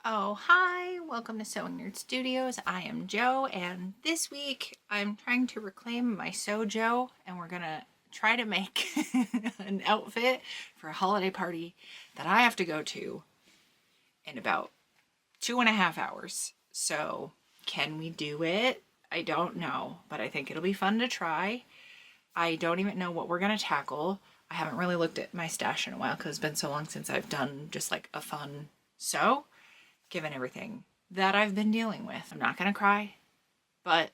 Oh, hi! Welcome to Sewing Nerd Studios. I am Jo, and this week I'm trying to reclaim my Sojo, and we're gonna try to make an outfit for a holiday party that I have to go to in about 2.5 hours. So, can we do it? I don't know, but I think it'll be fun to try. I don't even know what we're gonna tackle. I haven't really looked at my stash in a while because it's been so long since I've done just like a fun sew, given everything that I've been dealing with. I'm not gonna cry, but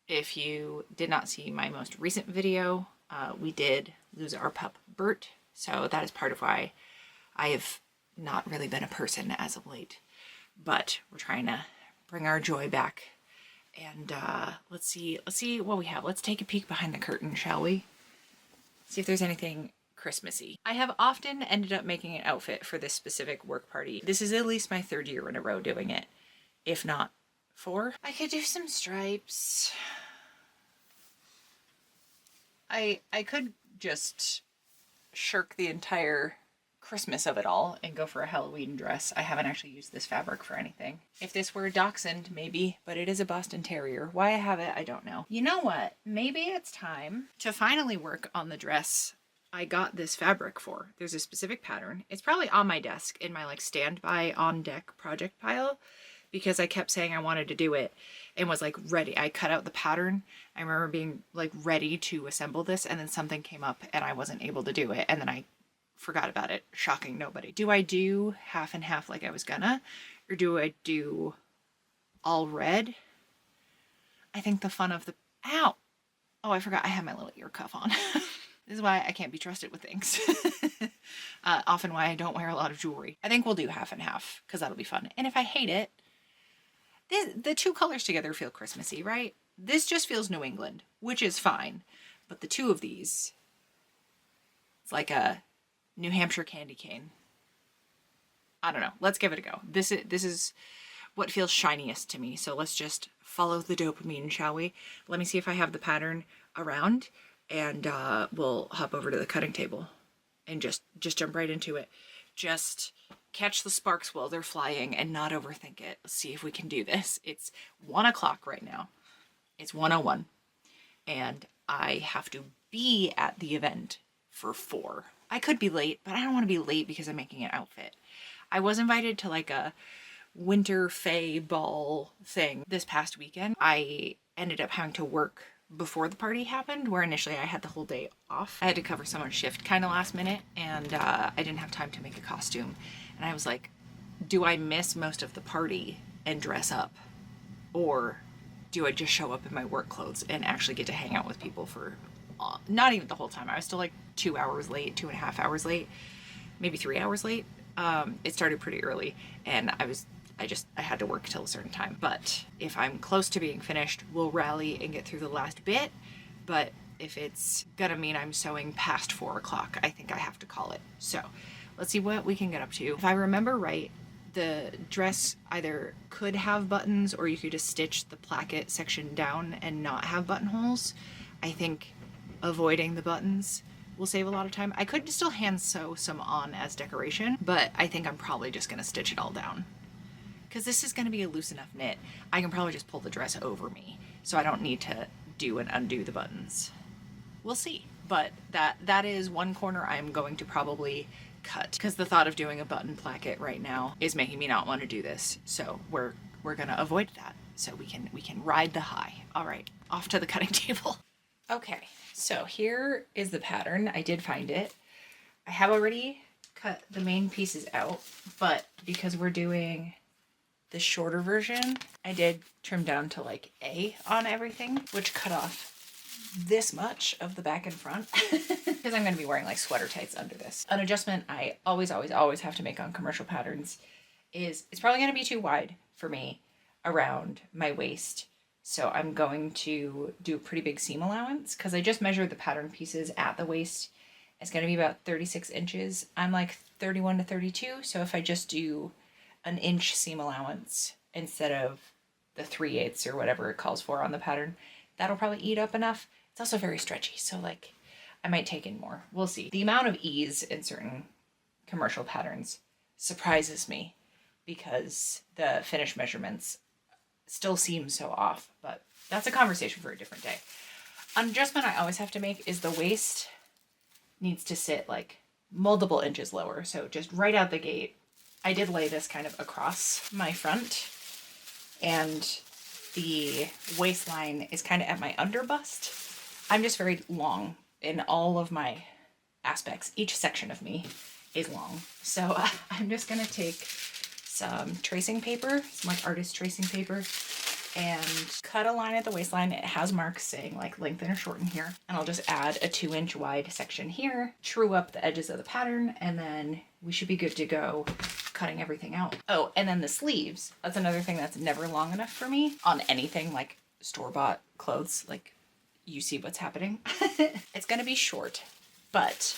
if you did not see my most recent video, we did lose our pup Bert, so that is part of why I have not really been a person as of late. But we're trying to bring our joy back, and let's see what we have. Let's take a peek behind the curtain, shall we? See if there's anything Christmassy. I have often ended up making an outfit for this specific work party. This is at least my third year in a row doing it, if not four. I could do some stripes. I could just shirk the entire Christmas of it all and go for a Halloween dress. I haven't actually used this fabric for anything. If this were a dachshund, maybe, but it is a Boston Terrier. Why I have it, I don't know. You know what? Maybe it's time to finally work on the dress I got this fabric for. There's a specific pattern. It's probably on my desk in my like standby on deck project pile because I kept saying I wanted to do it and was like ready. I cut out the pattern. I remember being like ready to assemble this, and then something came up and I wasn't able to do it, and then I forgot about it. Shocking nobody. Do I do half and half like I was gonna, or do I do all red? I think the fun of the ow. Oh, I forgot I have my little ear cuff on. This is why I can't be trusted with things. Often why I don't wear a lot of jewelry. I think we'll do half and half because that'll be fun. And if I hate it, the two colors together feel Christmassy, right? This just feels New England, which is fine. But the two of these, it's like a New Hampshire candy cane. I don't know. Let's give it a go. This is what feels shiniest to me. So let's just follow the dopamine, shall we? Let me see if I have the pattern around, and we'll hop over to the cutting table and just jump right into it. Just catch the sparks while they're flying and not overthink it. Let's see if we can do this. It's 1 o'clock right now. It's 1:01, and I have to be at the event for 4. I could be late, but I don't want to be late because I'm making an outfit. I was invited to like a winter fae ball thing this past weekend. I ended up having to work before the party happened, where initially I had the whole day off. I had to cover someone's shift kind of last minute, and I didn't have time to make a costume. And I was like, do I miss most of the party and dress up? Or do I just show up in my work clothes and actually get to hang out with people for not even the whole time? I was still like 2 hours late, 2.5 hours late, maybe 3 hours late. It started pretty early, and I had to work till a certain time. But if I'm close to being finished, we'll rally and get through the last bit. But if it's gonna mean I'm sewing past 4 o'clock, I think I have to call it. So let's see what we can get up to. If I remember right, the dress either could have buttons or you could just stitch the placket section down and not have buttonholes. I think avoiding the buttons will save a lot of time. I could still hand sew some on as decoration, but I think I'm probably just gonna stitch it all down. Because this is going to be a loose enough knit, I can probably just pull the dress over me, so I don't need to do and undo the buttons. We'll see. But that is one corner I'm going to probably cut, because the thought of doing a button placket right now is making me not want to do this. So we're going to avoid that, so we can ride the high. All right, off to the cutting table. Okay, so here is the pattern. I did find it. I have already cut the main pieces out, but because we're doing the shorter version, I did trim down to like A on everything, which cut off this much of the back and front because I'm going to be wearing like sweater tights under this. An adjustment I always have to make on commercial patterns is it's probably going to be too wide for me around my waist. So I'm going to do a pretty big seam allowance because I just measured the pattern pieces at the waist. It's going to be about 36 inches. I'm like 31 to 32. So if I just do an inch seam allowance instead of the 3/8 or whatever it calls for on the pattern, that'll probably eat up enough. It's also very stretchy, so like I might take in more. We'll see. The amount of ease in certain commercial patterns surprises me. because the finished measurements still seem so off, but that's a conversation for a different day. An adjustment I always have to make is the waist needs to sit like multiple inches lower. So just right out the gate, I did lay this kind of across my front, and the waistline is kind of at my under bust. I'm just very long in all of my aspects. Each section of me is long. So I'm just going to take some tracing paper, some like artist tracing paper, and cut a line at the waistline. It has marks saying like lengthen or shorten here. And I'll just add a 2-inch wide section here, true up the edges of the pattern, and then we should be good to go cutting everything out. Oh, and then the sleeves. That's another thing that's never long enough for me on anything like store-bought clothes. Like, you see what's happening. It's gonna be short, but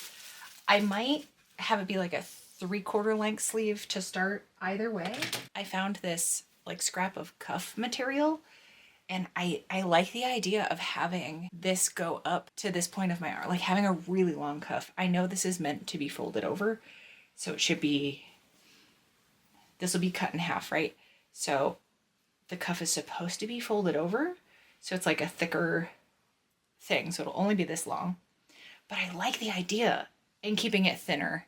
I might have it be like a 3/4 length sleeve to start either way. I found this like scrap of cuff material, and I like the idea of having this go up to this point of my arm, like having a really long cuff. I know this is meant to be folded over, so it should be, this will be cut in half, right? So the cuff is supposed to be folded over, so it's like a thicker thing, so it'll only be this long. But I like the idea in keeping it thinner,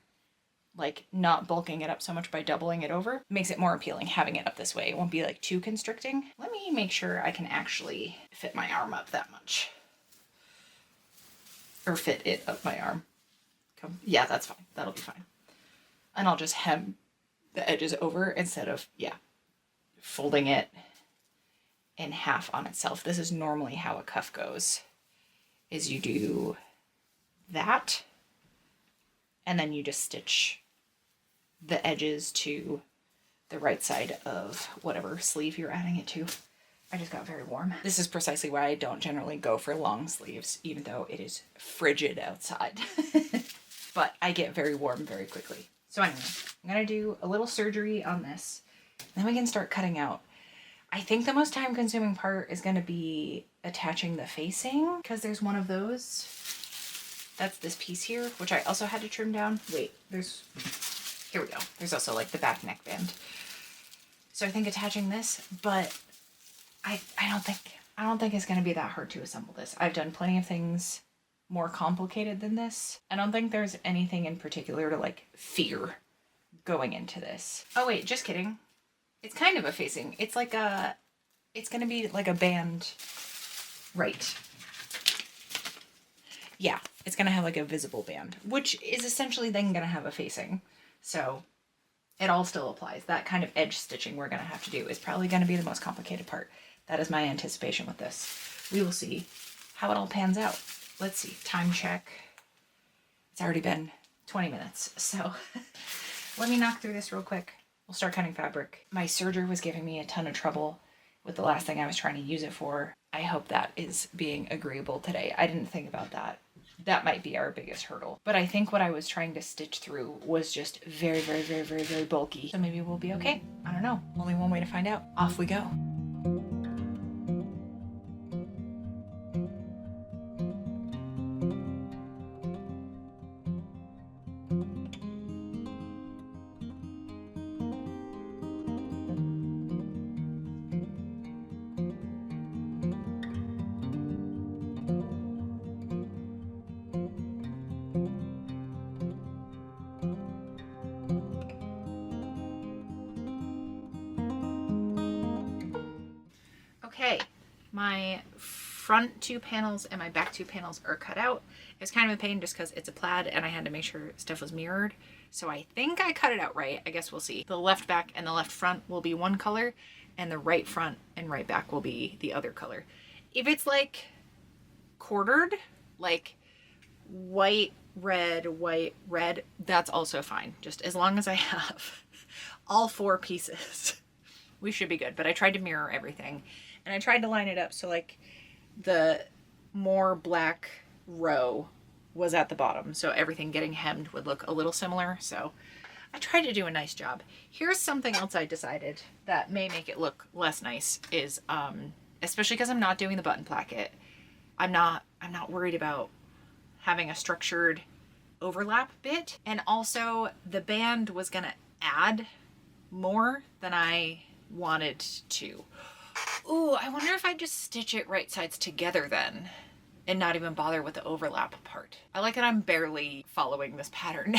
like not bulking it up so much by doubling it over. Makes it more appealing having it up this way. It won't be like too constricting. Let me make sure I can actually fit my arm up that much. Or fit it up my arm. Yeah, that's fine. That'll be fine. And I'll just hem the edges over instead of, folding it in half on itself. This is normally how a cuff goes, is you do that, and then you just stitch the edges to the right side of whatever sleeve you're adding it to. I just got very warm. This is precisely why I don't generally go for long sleeves, even though it is frigid outside. But I get very warm very quickly. So anyway, I'm gonna do a little surgery on this, then we can start cutting out. I think the most time consuming part is gonna be attaching the facing, because there's one of those. That's this piece here, which I also had to trim down. Wait, here we go. There's also like the back neckband. So I think attaching this, but I don't think it's gonna be that hard to assemble this. I've done plenty of things more complicated than this. I don't think there's anything in particular to like fear going into this. Oh wait, just kidding. It's kind of a facing. It's like it's gonna be like a band, right? Yeah, it's gonna have like a visible band, which is essentially then gonna have a facing. So it all still applies. That kind of edge stitching we're gonna have to do is probably gonna be the most complicated part. That is my anticipation with this. We will see how it all pans out. Let's see, time check. It's already been 20 minutes, so let me knock through this real quick. We'll start cutting fabric. My serger was giving me a ton of trouble with the last thing I was trying to use it for. I hope that is being agreeable today. I didn't think about that. That might be our biggest hurdle. But I think what I was trying to stitch through was just very, very, very, very, very bulky. So maybe we'll be okay. I don't know. Only one way to find out. Off we go. Okay, my front 2 panels and my back 2 panels are cut out. It's kind of a pain just because it's a plaid and I had to make sure stuff was mirrored. So I think I cut it out right. I guess we'll see. The left back and the left front will be one color and the right front and right back will be the other color. If it's like quartered, like white, red, that's also fine. Just as long as I have all 4 pieces, we should be good. But I tried to mirror everything. And I tried to line it up so like the more black row was at the bottom, so everything getting hemmed would look a little similar. So I tried to do a nice job. Here's something else I decided that may make it look less nice is, especially because I'm not doing the button placket, I'm not worried about having a structured overlap bit. And also the band was gonna add more than I wanted to. Ooh, I wonder if I just stitch it right sides together then and not even bother with the overlap part. I like that I'm barely following this pattern.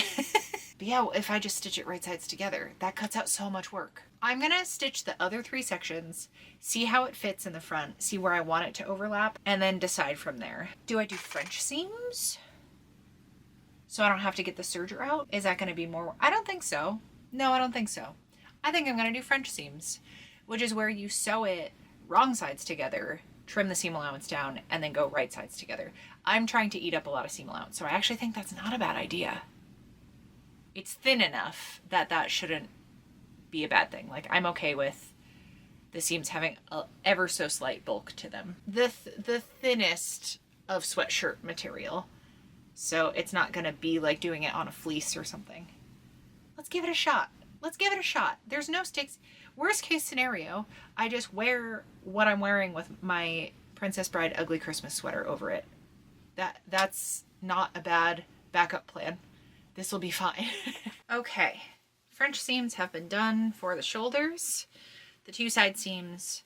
But yeah, if I just stitch it right sides together, that cuts out so much work. I'm gonna stitch the other 3 sections, see how it fits in the front, see where I want it to overlap, and then decide from there. Do I do French seams so I don't have to get the serger out? Is that gonna be more? I don't think so. No, I don't think so. I think I'm gonna do French seams, which is where you sew it wrong sides together, trim the seam allowance down, and then go right sides together. I'm trying to eat up a lot of seam allowance, so I actually think that's not a bad idea. It's thin enough that that shouldn't be a bad thing. Like, I'm okay with the seams having a ever so slight bulk to them. The thinnest of sweatshirt material, so it's not gonna be like doing it on a fleece or something. Let's give it a shot. Let's give it a shot. There's no stakes. Worst case scenario, I just wear what I'm wearing with my Princess Bride Ugly Christmas sweater over it. That's not a bad backup plan. This will be fine. Okay, French seams have been done for the shoulders, the 2 side seams,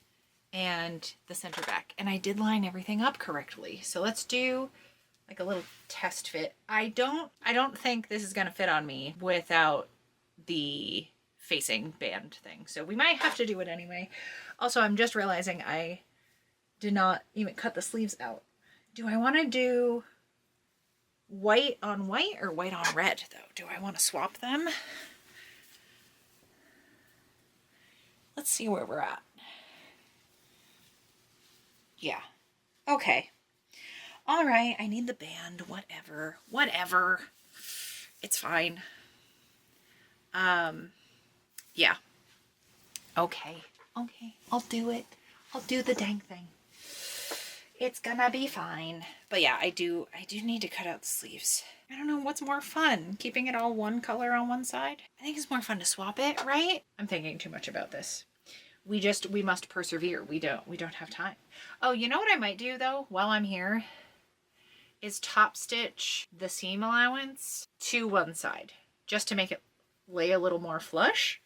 and the center back. And I did line everything up correctly. So let's do like a little test fit. I don't think this is gonna fit on me without the facing band thing. So we might have to do it anyway. Also, I'm just realizing I did not even cut the sleeves out. Do I wanna do white on white or white on red though? Do I want to swap them? Let's see where we're at. Yeah. Okay. All right. I need the band. Whatever. It's fine. Yeah. Okay. I'll do it. I'll do the dang thing. It's gonna be fine. But yeah, I do need to cut out the sleeves. I don't know what's more fun, keeping it all one color on one side. I think it's more fun to swap it, right? I'm thinking too much about this. We must persevere. We don't have time. Oh, you know what I might do though, while I'm here, is top stitch the seam allowance to one side, just to make it lay a little more flush.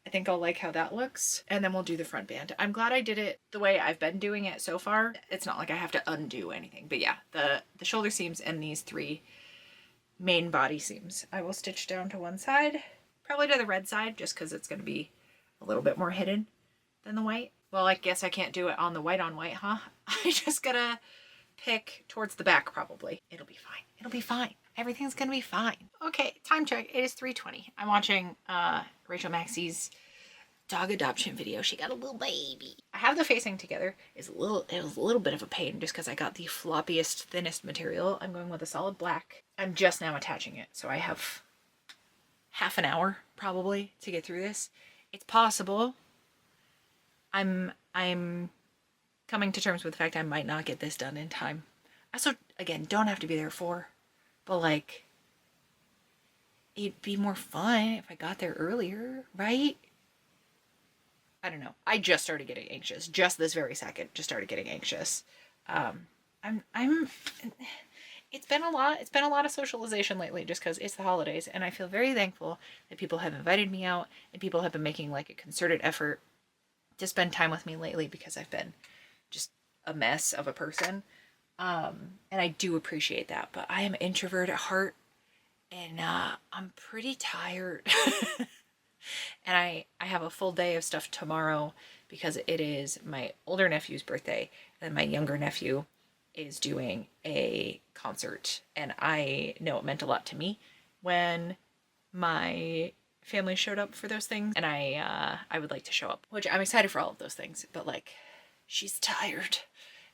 I think I'll like how that looks. And then we'll do the front band. I'm glad I did it the way I've been doing it so far. It's not like I have to undo anything. But yeah, the shoulder seams and these 3 main body seams I will stitch down to one side. Probably to the red side, just because it's going to be a little bit more hidden than the white. Well, I guess I can't do it on the white on white, huh? I just gotta pick towards the back probably. It'll be fine. It'll be fine. Everything's gonna be fine. Okay, time check. It is 3:20. I'm watching Rachel Maxey's dog adoption video. She got a little baby. I have the facing together. It was a little bit of a pain just because I got the floppiest, thinnest material. I'm going with a solid black. I'm just now attaching it, so I have half an hour probably to get through this. It's possible. I'm coming to terms with the fact I might not get this done in time. I also, again, don't have to be there for, but like, it'd be more fun if I got there earlier, right? I don't know. I just started getting anxious. Just this very second, just started getting anxious. It's been a lot. It's been a lot of socialization lately just because it's the holidays, and I feel very thankful that people have invited me out and people have been making like a concerted effort to spend time with me lately because I've been just a mess of a person. And I do appreciate that, but I am an introvert at heart, and I'm pretty tired. And I have a full day of stuff tomorrow because it is my older nephew's birthday, and my younger nephew is doing a concert, and I know it meant a lot to me when my family showed up for those things, and I would like to show up, which I'm excited for all of those things, but like, she's tired.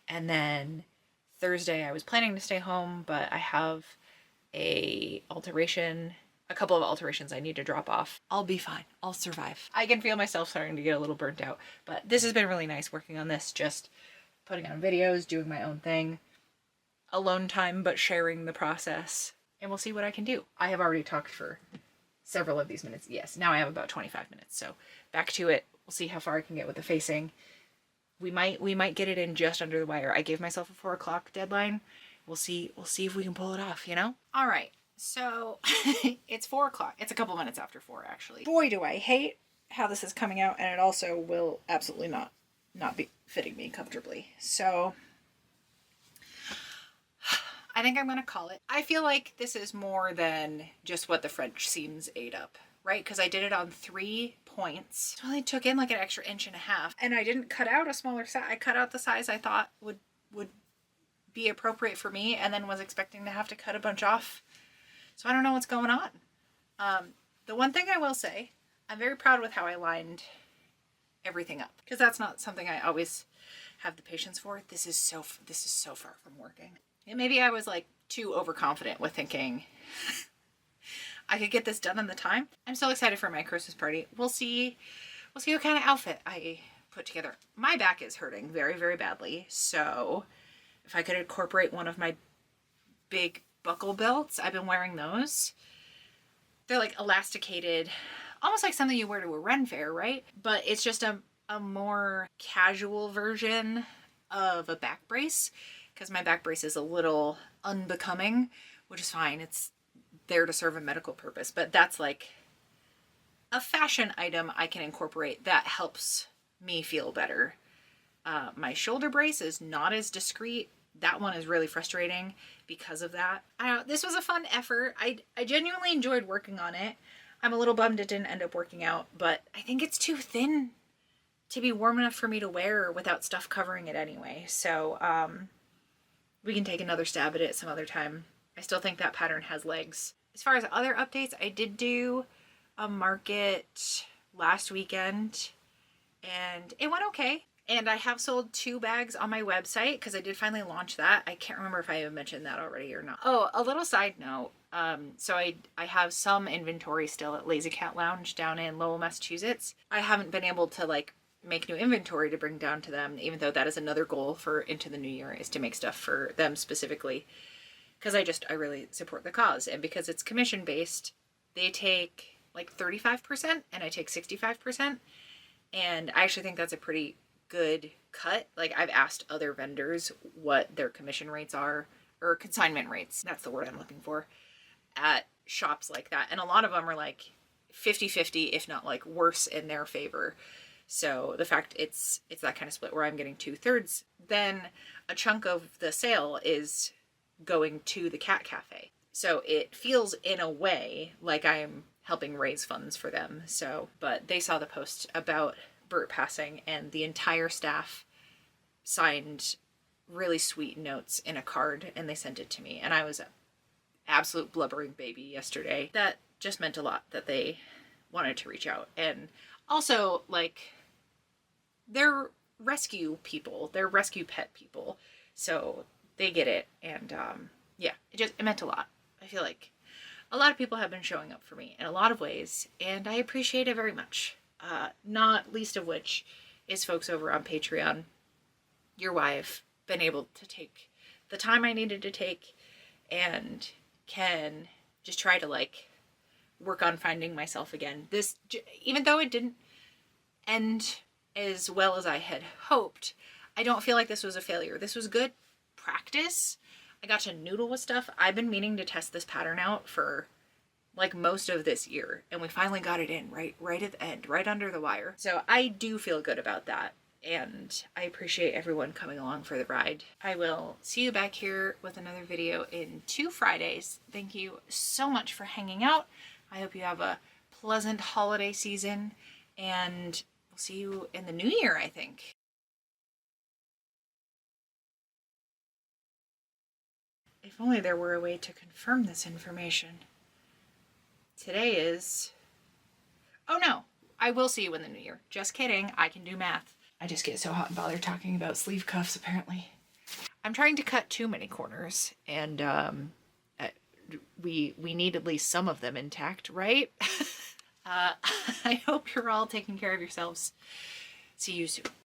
And then Thursday I was planning to stay home, but I have a couple of alterations I need to drop off. I'll be fine. I'll survive. I can feel myself starting to get a little burnt out, but this has been really nice working on this, just putting on videos, doing my own thing, alone time, but sharing the process, and we'll see what I can do. I have already talked for several of these minutes. Yes, now I have about 25 minutes, so back to it. We'll see how far I can get with the facing. We might get it in just under the wire. I gave myself a 4 o'clock deadline. We'll see if we can pull it off, you know? All right, so it's 4 o'clock. It's a couple minutes after 4, actually. Boy, do I hate how this is coming out, and it also will absolutely not be fitting me comfortably. So I think I'm going to call it. I feel like this is more than just what the French seams ate up, right? Because I did it on 3 points. It only took in like an extra 1.5 inches, and I didn't cut out a smaller size. I cut out the size I thought would be appropriate for me, and then was expecting to have to cut a bunch off. So I don't know what's going on. The one thing I will say, I'm very proud with how I lined everything up, because that's not something I always have the patience for. This is so far from working. And maybe I was like too overconfident with thinking I could get this done in the time. I'm so excited for my Christmas party. We'll see what kind of outfit I put together. My back is hurting very, very badly. So if I could incorporate one of my big buckle belts, I've been wearing those. They're like elasticated, almost like something you wear to a Ren fair, right? But it's just a more casual version of a back brace, because my back brace is a little unbecoming, which is fine. It's there to serve a medical purpose, but that's like a fashion item I can incorporate that helps me feel better. My shoulder brace is not as discreet. That one is really frustrating because of that. I don't know, this was a fun effort. I genuinely enjoyed working on it. I'm a little bummed it didn't end up working out, but I think it's too thin to be warm enough for me to wear without stuff covering it anyway. So we can take another stab at it some other time. I still think that pattern has legs. As far as other updates, I did do a market last weekend and it went okay. And I have sold 2 bags on my website because I did finally launch that. I can't remember if I have mentioned that already or not. Oh, a little side note. So I have some inventory still at Lazy Cat Lounge down in Lowell, Massachusetts. I haven't been able to like make new inventory to bring down to them, even though that is another goal for into the new year, is to make stuff for them specifically. Because I really support the cause. And because it's commission based, they take like 35% and I take 65%. And I actually think that's a pretty good cut. Like, I've asked other vendors what their commission rates are, or consignment rates, that's the word I'm looking for, at shops like that. And a lot of them are like 50-50, if not like worse in their favor. So the fact it's that kind of split where I'm getting 2/3, then a chunk of the sale is going to the cat cafe. So it feels in a way like I'm helping raise funds for them. So, but they saw the post about Bert passing and the entire staff signed really sweet notes in a card and they sent it to me. And I was an absolute blubbering baby yesterday. That just meant a lot that they wanted to reach out. And also, like, they're rescue people. They're rescue pet people. So they get it. And yeah, it meant a lot. I feel like a lot of people have been showing up for me in a lot of ways, and I appreciate it very much. Not least of which is folks over on Patreon. You're why I've been able to take the time I needed to take and can just try to like work on finding myself again. This, even though it didn't end as well as I had hoped, I don't feel like this was a failure. This was good practice. I got to noodle with stuff. I've been meaning to test this pattern out for like most of this year, and we finally got it in right at the end, right under the wire. So I do feel good about that, and I appreciate everyone coming along for the ride. I will see you back here with another video in 2 Fridays. Thank you so much for hanging out. I hope you have a pleasant holiday season, and we'll see you in the new year, I think. If only there were a way to confirm this information. Today is... Oh no, I will see you in the new year. Just kidding, I can do math. I just get so hot and bothered talking about sleeve cuffs, apparently. I'm trying to cut too many corners, and we need at least some of them intact, right? I hope you're all taking care of yourselves. See you soon.